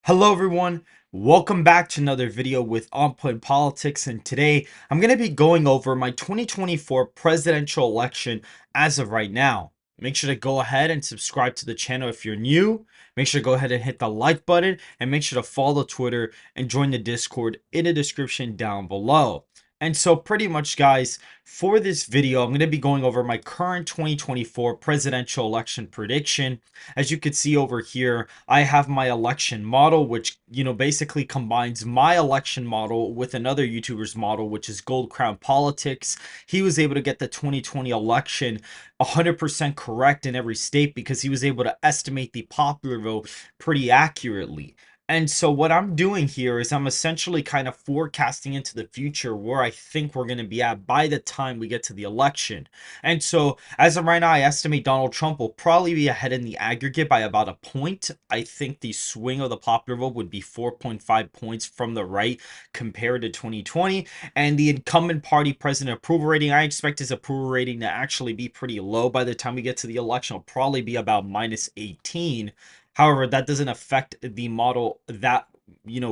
Hello everyone, welcome back to another video with On Politics, and today I'm going to be going over my 2024 presidential election as of right now. Make sure to go ahead and subscribe to the channel if you're new. Make sure to go ahead and hit the like button and make sure to follow Twitter and join the Discord in the description down below. And so pretty much guys, for this video, I'm going to be going over my current 2024 presidential election prediction. As you can see over here, I have my election model, which, basically combines my election model with another YouTuber's model, which is Gold Crown Politics. He was able to get the 2020 election 100% correct in every state because he was able to estimate the popular vote pretty accurately. And so what I'm doing here is I'm essentially kind of forecasting into the future where I think we're going to be at by the time we get to the election. And so as of right now, I estimate Donald Trump will probably be ahead in the aggregate by about a point. I think the swing of the popular vote would be 4.5 points from the right compared to 2020. And the incumbent party president approval rating, I expect his approval rating to actually be pretty low by the time we get to the election. It'll probably be about minus 18. However, that doesn't affect the model that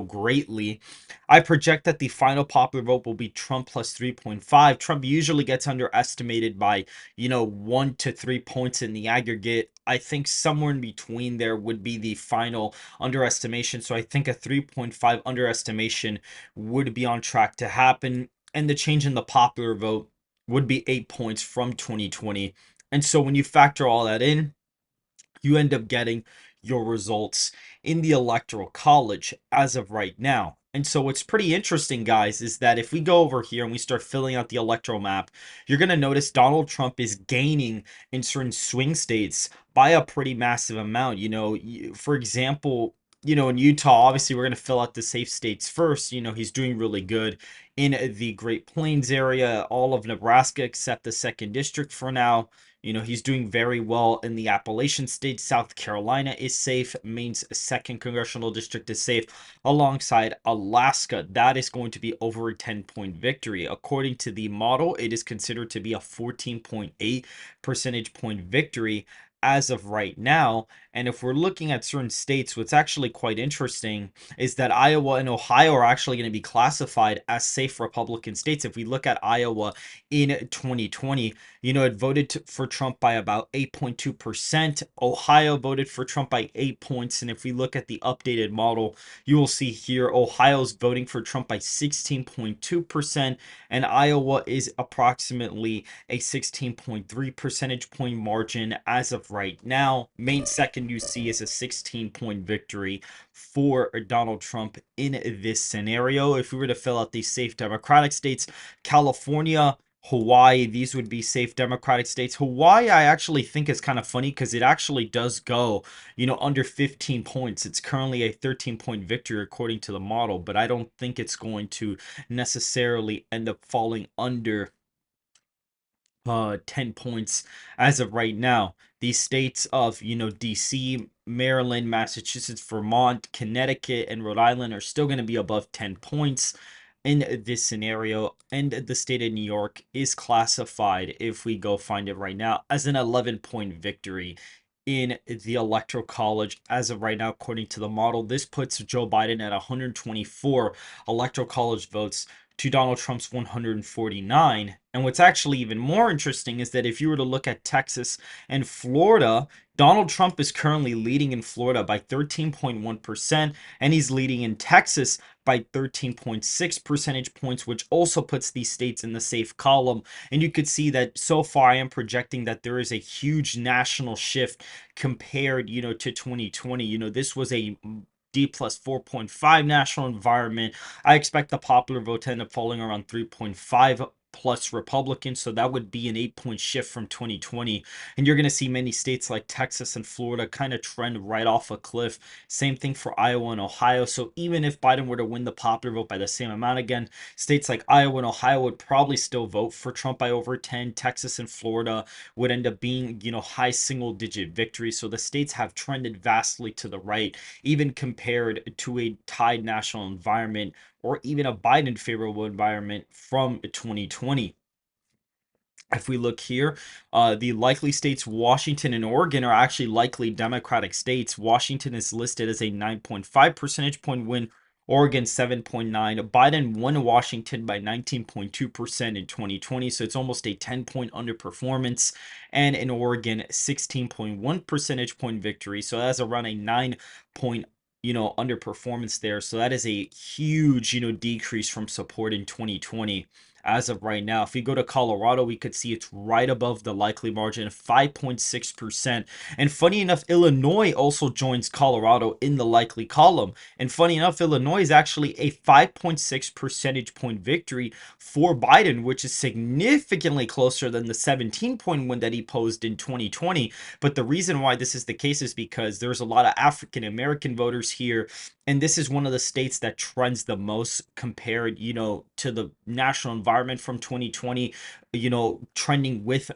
greatly. I project that the final popular vote will be Trump plus 3.5. Trump usually gets underestimated by 1 to 3 points in the aggregate. I think somewhere in between there would be the final underestimation. So I think a 3.5 underestimation would be on track to happen. And the change in the popular vote would be 8 points from 2020. And so when you factor all that in, you end up getting your results in the electoral college as of right now. And so what's pretty interesting, guys, is that if we go over here and we start filling out the electoral map, you're going to notice Donald Trump is gaining in certain swing states by a pretty massive amount. For example, in Utah, obviously we're going to fill out the safe states first. He's doing really good in the Great Plains area, all of Nebraska except the second district for now. He's doing very well in the Appalachian states. South Carolina is safe. Maine's second congressional district is safe alongside Alaska. That is going to be over a 10-point victory. According to the model, it is considered to be a 14.8 percentage point victory as of right now. And if we're looking at certain states, what's actually quite interesting is that Iowa and Ohio are actually going to be classified as safe Republican states. If we look at Iowa in 2020, it voted for Trump by about 8.2%. Ohio voted for Trump by 8 points. And if we look at the updated model, you will see here Ohio's voting for Trump by 16.2%, and Iowa is approximately a 16.3 percentage point margin as of right now. Maine second you see is a 16-point victory for Donald Trump in this scenario. If we were to fill out these safe Democratic states, California, Hawaii, these would be safe Democratic states. Hawaii, I actually think is kind of funny because it actually does go, under 15 points. It's currently a 13-point victory according to the model, but I don't think it's going to necessarily end up falling under 10 points as of right now. These states of, DC, Maryland, Massachusetts, Vermont, Connecticut, and Rhode Island are still going to be above 10 points in this scenario, and the state of New York is classified, if we go find it right now, as an 11-point victory in the electoral college as of right now. According to the model, this puts Joe Biden at 124 electoral college votes to Donald Trump's 149. And what's actually even more interesting is that if you were to look at Texas and Florida, Donald Trump is currently leading in Florida by 13.1%, and he's leading in Texas by 13.6 percentage points, which also puts these states in the safe column. And you could see that so far I am projecting that there is a huge national shift compared, to 2020. This was a D plus 4.5 national environment. I expect the popular vote to end up falling around 3.5 plus Republicans, so that would be an 8-point shift from 2020. And you're going to see many states like Texas and Florida kind of trend right off a cliff. Same thing for Iowa and Ohio. So even if Biden were to win the popular vote by the same amount again, states like Iowa and Ohio would probably still vote for Trump by over 10. Texas and Florida would end up being, high single digit victories. So the states have trended vastly to the right, even compared to a tied national environment or even a Biden favorable environment from 2020. If we look here, the likely states, Washington and Oregon, are actually likely Democratic states. Washington is listed as a 9.5 percentage point win, Oregon 7.9. Biden won Washington by 19.2% in 2020, so it's almost a 10-point underperformance. And in Oregon, 16.1 percentage point victory, so that's around a 9-point underperformance there. So that is a huge decrease from support in 2020 as of right now. If we go to Colorado, we could see it's right above the likely margin, 5.6%. And funny enough, Illinois also joins Colorado in the likely column. And funny enough, Illinois is actually a 5.6 percentage point victory for Biden, which is significantly closer than the 17-point win that he posed in 2020. But the reason why this is the case is because there's a lot of African American voters here, and this is one of the states that trends the most compared to the national environment from 2020, trending with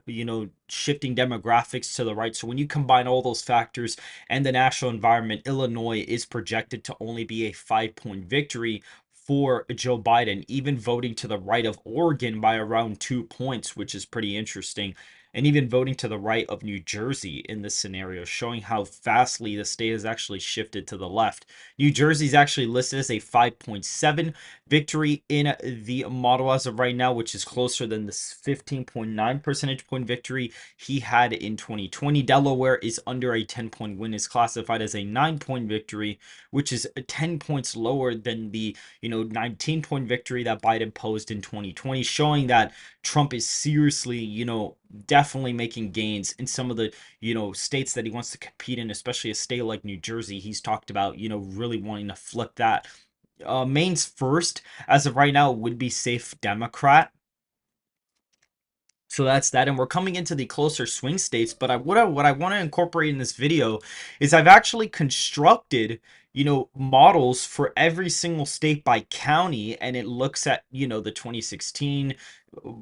shifting demographics to the right. So when you combine all those factors and the national environment, Illinois is projected to only be a 5-point victory for Joe Biden, even voting to the right of Oregon by around 2 points, which is pretty interesting. And even voting to the right of New Jersey in this scenario, showing how vastly the state has actually shifted to the left. New Jersey is actually listed as a 5.7 victory in the model as of right now, which is closer than the 15.9 percentage point victory he had in 2020. Delaware is under a 10-point win, is classified as a 9-point victory, which is 10 points lower than the 19-point victory that Biden posed in 2020, showing that Trump is seriously definitely making gains in some of the states that he wants to compete in, especially a state like New Jersey. He's talked about really wanting to flip that. Maine's first as of right now would be safe Democrat. So that's that, and we're coming into the closer swing states. But what I want to incorporate in this video is I've actually constructed models for every single state by county, and it looks at the 2016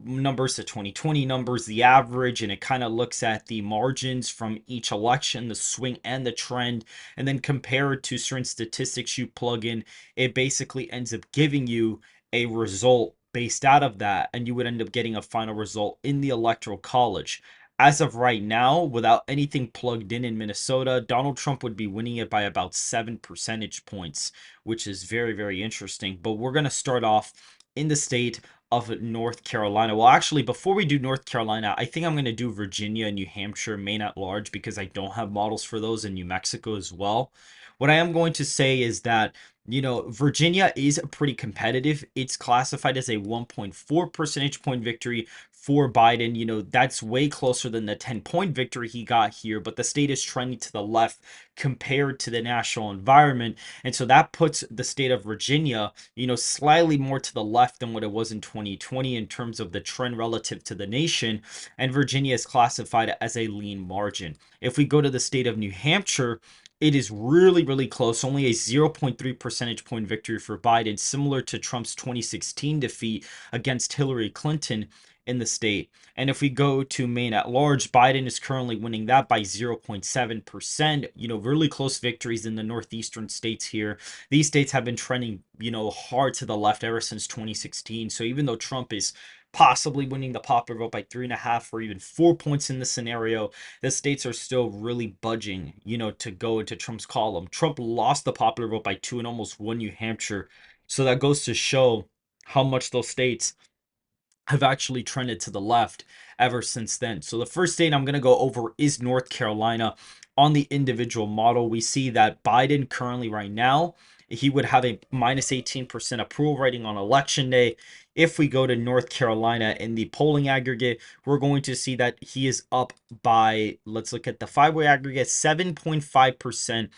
numbers, the 2020 numbers, the average, and it kind of looks at the margins from each election, the swing and the trend, and then compare it to certain statistics you plug in. It basically ends up giving you a result based out of that, and you would end up getting a final result in the electoral college. As of right now, without anything plugged in Minnesota, Donald Trump would be winning it by about 7 percentage points, which is very, very interesting. But we're going to start off in the state of North Carolina. Well, actually, before we do North Carolina, I think I'm going to do Virginia, New Hampshire, Maine at large, because I don't have models for those, in New Mexico as well. What I am going to say is that Virginia is pretty competitive. It's classified as a 1.4 percentage point victory for Biden. That's way closer than the 10-point victory he got here, but the state is trending to the left compared to the national environment. And so that puts the state of Virginia, slightly more to the left than what it was in 2020 in terms of the trend relative to the nation. And Virginia is classified as a lean margin. If we go to the state of New Hampshire, it is really, really close. Only a 0.3 percentage point victory for Biden, similar to Trump's 2016 defeat against Hillary Clinton in the state. And if we go to Maine at large, Biden is currently winning that by 0.7%. Really close victories in the northeastern states here. These states have been trending, hard to the left ever since 2016. So even though Trump is possibly winning the popular vote by 3.5 or even 4 points in this scenario, the states are still really budging, to go into Trump's column. Trump lost the popular vote by 2 and almost won New Hampshire. So that goes to show how much those states have actually trended to the left ever since then. So the first state I'm going to go over is North Carolina. On the individual model, we see that Biden currently right now, he would have a minus 18% approval rating on election day. If we go to North Carolina in the polling aggregate, we're going to see that he is up by, let's look at the five-way aggregate, 7.5%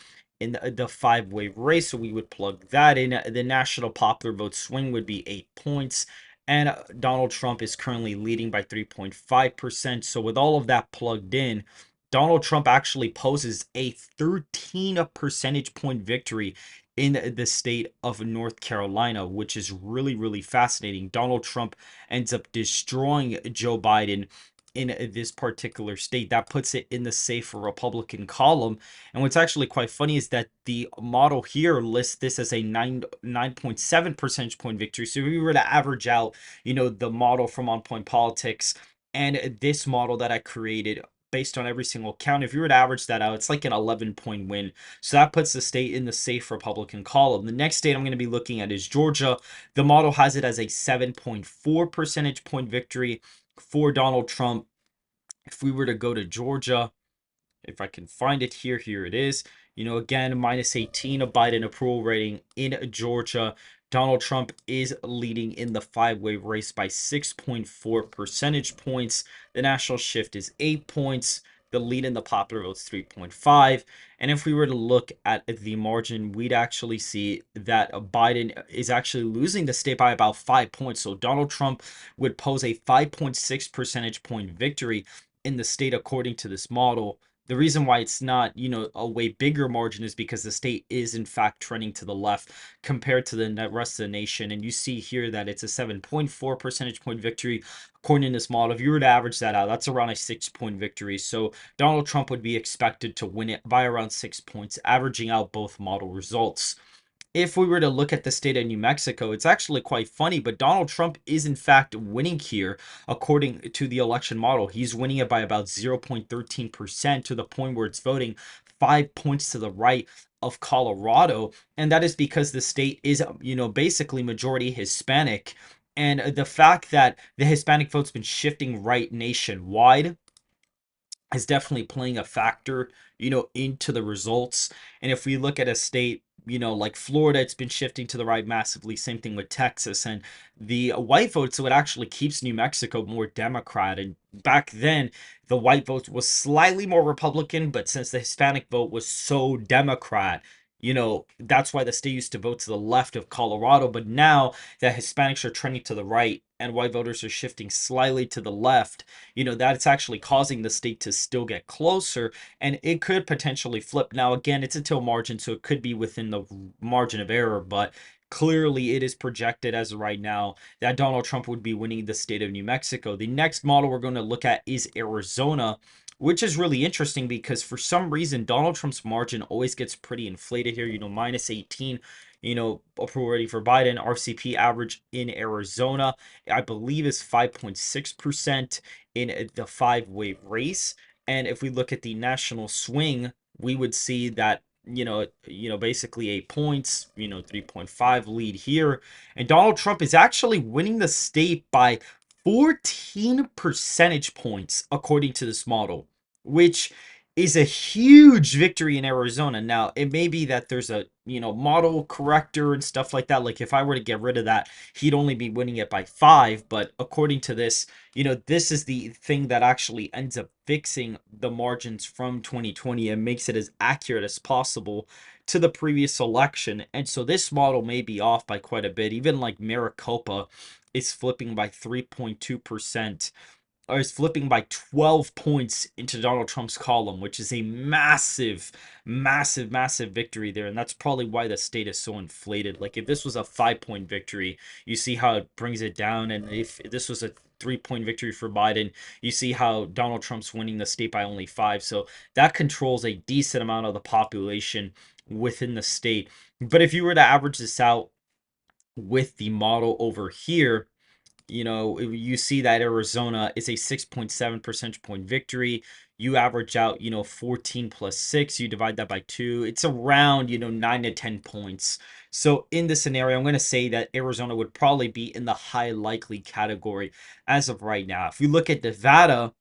in the five-way race. So we would plug that in. The national popular vote swing would be 8 points. And Donald Trump is currently leading by 3.5%. So with all of that plugged in, Donald Trump actually poses a 13 percentage point victory in the state of North Carolina, which is really, really fascinating. Donald Trump ends up destroying Joe Biden in this particular state. That puts it in the safer Republican column. And what's actually quite funny is that the model here lists this as a 9.7 percentage point victory. So if we were to average out, the model from On Point Politics And this model that I created based on every single count, if you were to average that out, it's like an 11-point win. So that puts the state in the safe Republican column. The next state I'm going to be looking at is Georgia. The model has it as a 7.4 percentage point victory for Donald Trump. If we were to go to Georgia, if I can find it here, here it is. Again, minus 18 of Biden approval rating in Georgia. Donald Trump is leading in the five-way race by 6.4 percentage points. The national shift is 8 points. The lead in the popular vote is 3.5. And if we were to look at the margin, we'd actually see that Biden is actually losing the state by about 5 points. So Donald Trump would pose a 5.6 percentage point victory in the state according to this model. The reason why it's not, a way bigger margin is because the state is in fact trending to the left compared to the rest of the nation. And you see here that it's a 7.4 percentage point victory according to this model. If you were to average that out, that's around a 6-point victory. So Donald Trump would be expected to win it by around 6 points, averaging out both model results. If we were to look at the state of New Mexico, it's actually quite funny, but Donald Trump is in fact winning here according to the election model. He's winning it by about 0.13% to the point where it's voting 5 points to the right of Colorado. And that is because the state is, basically majority Hispanic. And the fact that the Hispanic vote's been shifting right nationwide is definitely playing a factor, into the results. And if we look at a state, like Florida, it's been shifting to the right massively. Same thing with Texas. And the white vote, so it actually keeps New Mexico more Democrat. And back then, the white vote was slightly more Republican, but since the Hispanic vote was so Democrat, that's why the state used to vote to the left of Colorado. But now that Hispanics are trending to the right and white voters are shifting slightly to the left, that's actually causing the state to still get closer, and it could potentially flip. Now, again, it's until margin, so it could be within the margin of error, but clearly it is projected as of right now that Donald Trump would be winning the state of New Mexico. The next model we're going to look at is Arizona, which is really interesting because for some reason Donald Trump's margin always gets pretty inflated here, minus 18, approval rating for Biden. RCP average in Arizona, I believe, is 5.6% in the five-way race. And if we look at the national swing, we would see that basically 8 points, 3.5 lead here. And Donald Trump is actually winning the state by 14 percentage points according to this model, which is a huge victory in Arizona. Now, it may be that there's a, model corrector and stuff like that. Like if I were to get rid of that, he'd only be winning it by 5. But according to this, this is the thing that actually ends up fixing the margins from 2020 and makes it as accurate as possible to the previous election. And so this model may be off by quite a bit. Even like Maricopa is flipping by 3.2%, or is flipping by 12 points into Donald Trump's column, which is a massive, massive, massive victory there. And that's probably why the state is so inflated. Like if this was a 5-point victory, you see how it brings it down. And if this was a 3-point victory for Biden, you see how Donald Trump's winning the state by only 5. So that controls a decent amount of the population within the state. But if you were to average this out with the model over here, you see that Arizona is a 6.7 percentage point victory. You average out, 14 plus 6, you divide that by 2, it's around, 9 to 10 points. So in this scenario, I'm going to say that Arizona would probably be in the high likely category as of right now. If you look at Nevada,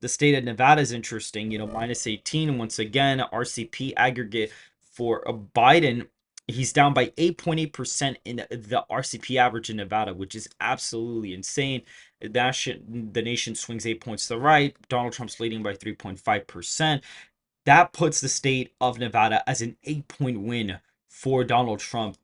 the state of Nevada is interesting, minus 18. And once again, RCP aggregate for Biden, he's down by 8.8% in the RCP average in Nevada, which is absolutely insane. The nation swings 8 points to the right. Donald Trump's leading by 3.5%. That puts the state of Nevada as an 8-point win for Donald Trump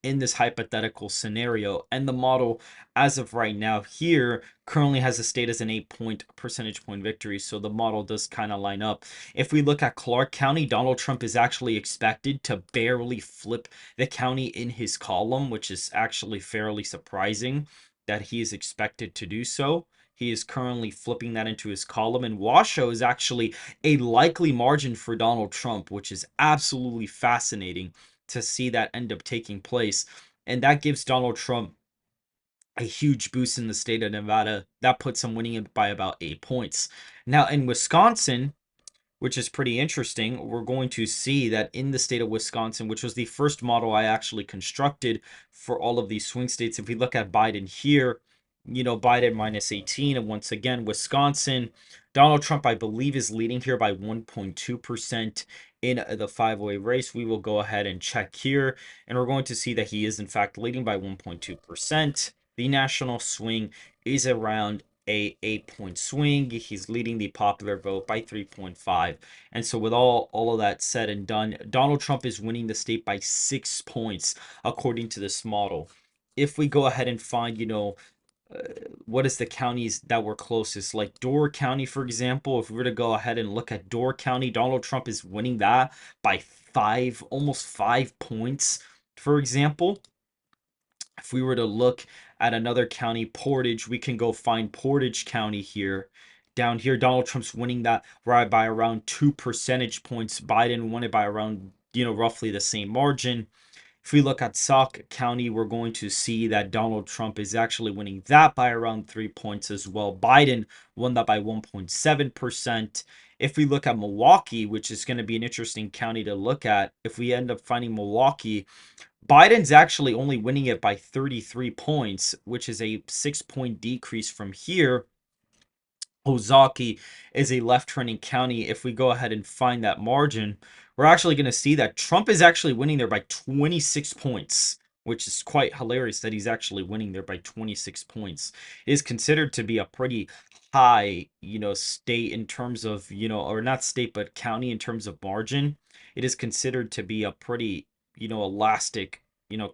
in this hypothetical scenario. And the model, as of right now here, currently has the state as an 8-point percentage point victory. So the model does kind of line up. If we look at Clark County, Donald Trump is actually expected to barely flip the county in his column, which is actually fairly surprising that he is expected to do so. He is currently flipping that into his column. And Washoe is actually a likely margin for Donald Trump, which is absolutely fascinating to see that end up taking place. And that gives Donald Trump a huge boost in the state of Nevada. That puts him winning it by about 8 points. Now, in Wisconsin, which is pretty interesting, we're going to see that in the state of Wisconsin, which was the first model I actually constructed for all of these swing states, if we look at Biden here, Biden minus 18, and once again, Wisconsin, Donald Trump, I believe, is leading here by 1.2% in the five-way race. We will go ahead and check here, and we're going to see that he is, in fact, leading by 1.2%. The national swing is around a 8-point swing. He's leading the popular vote by 3.5. And so with all of that said and done, Donald Trump is winning the state by 6 points according to this model. If we go ahead and find, uh, what is the counties that were closest, like Door County, for example, if we were to go ahead and look at Door County, Donald Trump is winning that by almost 5 points, for example. If we were to look at another county, Portage, we can go find Portage County here. Down here, Donald Trump's winning that right by around 2 percentage points. Biden won it by around, roughly the same margin. If we look at Sauk County, we're going to see that Donald Trump is actually winning that by around 3 points as well. Biden won that by 1.7%. If we look at Milwaukee, which is going to be an interesting county to look at, if we end up finding Milwaukee, Biden's actually only winning it by 33 points, which is a 6 point decrease from here. Ozaki is a left-turning county. If we go ahead and find that margin, we're actually going to see that Trump is actually winning there by 26 points, which is quite hilarious that he's actually winning there by 26 points. It is considered to be a pretty high, state in terms of, or not state, but county in terms of margin. It is considered to be a pretty, elastic,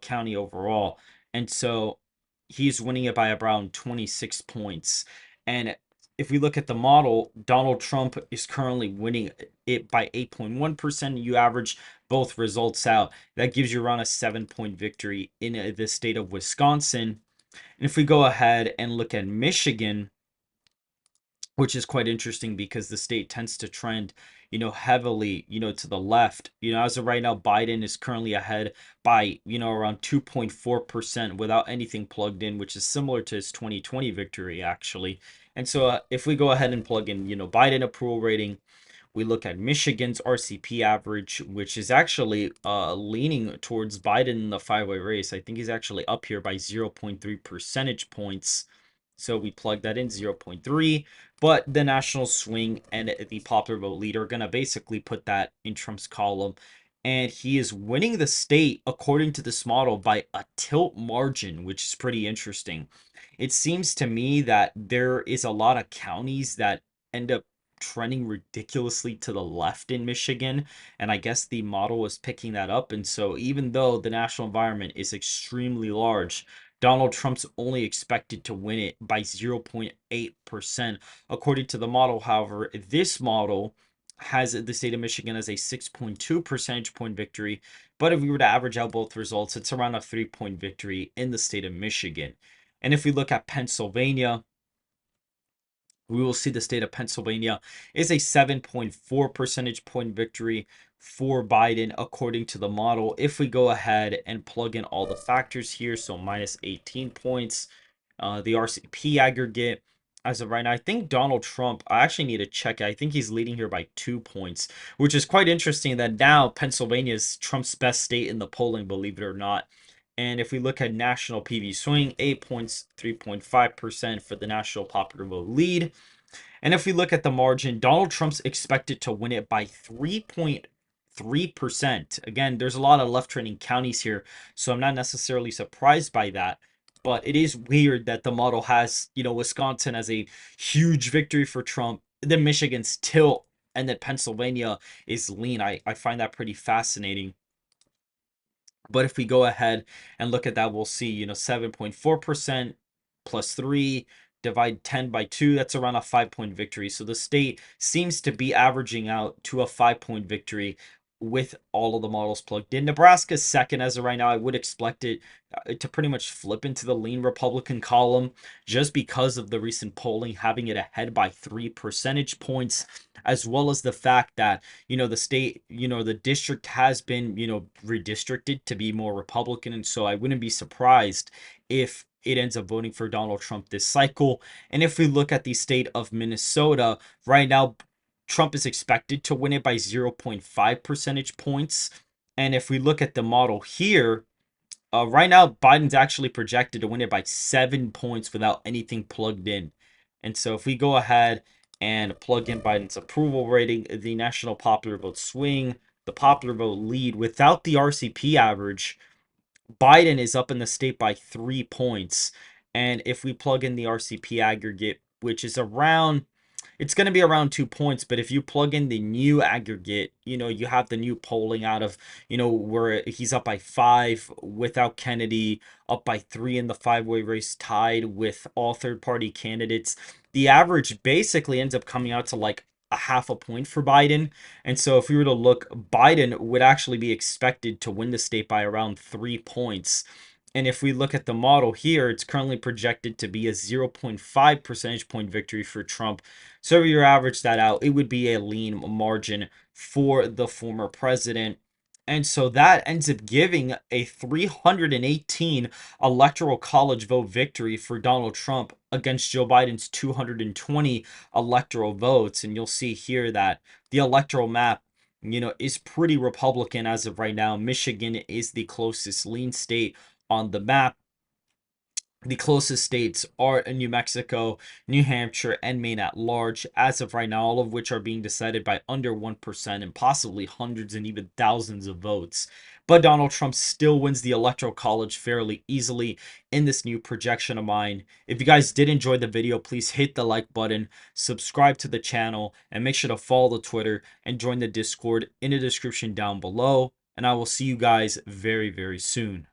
county overall. And so he's winning it by around 26 points. And if we look at the model, Donald Trump is currently winning it by 8.1%. You average both results out. That gives you around a 7 point victory in the state of Wisconsin. And if we go ahead and look at Michigan, which is quite interesting because the state tends to trend, heavily, to the left. As of right now, Biden is currently ahead by, around 2.4% without anything plugged in, which is similar to his 2020 victory, actually. And so if we go ahead and plug in, Biden approval rating, we look at Michigan's RCP average, which is actually leaning towards Biden in the five-way race. I think he's actually up here by 0.3 percentage points. So we plug that in 0.3, but the national swing and the popular vote leader are going to basically put that in Trump's column. And he is winning the state, according to this model, by a tilt margin, which is pretty interesting. It seems to me that there is a lot of counties that end up trending ridiculously to the left in Michigan. And I guess the model was picking that up. And so even though the national environment is extremely large, Donald Trump's only expected to win it by 0.8%. According to the model, however, this model has the state of Michigan as a 6.2 percentage point victory. But if we were to average out both results, it's around a 3 point victory in the state of Michigan. And if we look at Pennsylvania, we will see the state of Pennsylvania is a 7.4 percentage point victory for Biden, according to the model. If we go ahead and plug in all the factors here, so minus 18 points, the RCP aggregate, as of right now, I think Donald Trump, I actually need to check. I think he's leading here by 2 points, which is quite interesting that now Pennsylvania is Trump's best state in the polling, believe it or not. And if we look at national PV swing, 8 points, 3.5% for the national popular vote lead. And if we look at the margin, Donald Trump's expected to win it by 3.3%. Again, there's a lot of left trending counties here, so I'm not necessarily surprised by that. But it is weird that the model has, Wisconsin as a huge victory for Trump, then Michigan's tilt, and then Pennsylvania is lean. I find that pretty fascinating. But if we go ahead and look at that, we'll see, 7.4% plus 3, divide 10 by 2, that's around a 5 point victory. So the state seems to be averaging out to a 5 point victory with all of the models plugged in. Nebraska's second as of right now. I would expect it to pretty much flip into the lean Republican column just because of the recent polling having it ahead by 3 percentage points, as well as the fact that, the state, the district has been, redistricted to be more Republican. And so I wouldn't be surprised if it ends up voting for Donald Trump this cycle. And if we look at the state of Minnesota, right now, Trump is expected to win it by 0.5 percentage points. And if we look at the model here, right now, Biden's actually projected to win it by 7 points without anything plugged in. And so if we go ahead and plug in Biden's approval rating, the national popular vote swing, the popular vote lead without the RCP average, Biden is up in the state by 3 points. And if we plug in the RCP aggregate, which is around, it's going to be around 2 points. But if you plug in the new aggregate, you have the new polling out of, where he's up by 5 without Kennedy, up by 3 in the 5-way race, tied with all third-party candidates. The average basically ends up coming out to like a half a point for Biden. And so if we were to look, Biden would actually be expected to win the state by around 3 points. And if we look at the model here, it's currently projected to be a 0.5 percentage point victory for Trump. So if you average that out, it would be a lean margin for the former president. And so that ends up giving a 318 electoral college vote victory for Donald Trump against Joe Biden's 220 electoral votes. And you'll see here that the electoral map, is pretty Republican as of right now. Michigan is the closest lean state on the map. The closest states are New Mexico, New Hampshire, and Maine at large, as of right now, all of which are being decided by under 1% and possibly hundreds and even thousands of votes. But Donald Trump still wins the Electoral College fairly easily in this new projection of mine. If you guys did enjoy the video, please hit the like button, subscribe to the channel, and make sure to follow the Twitter and join the Discord in the description down below. And I will see you guys very, very soon.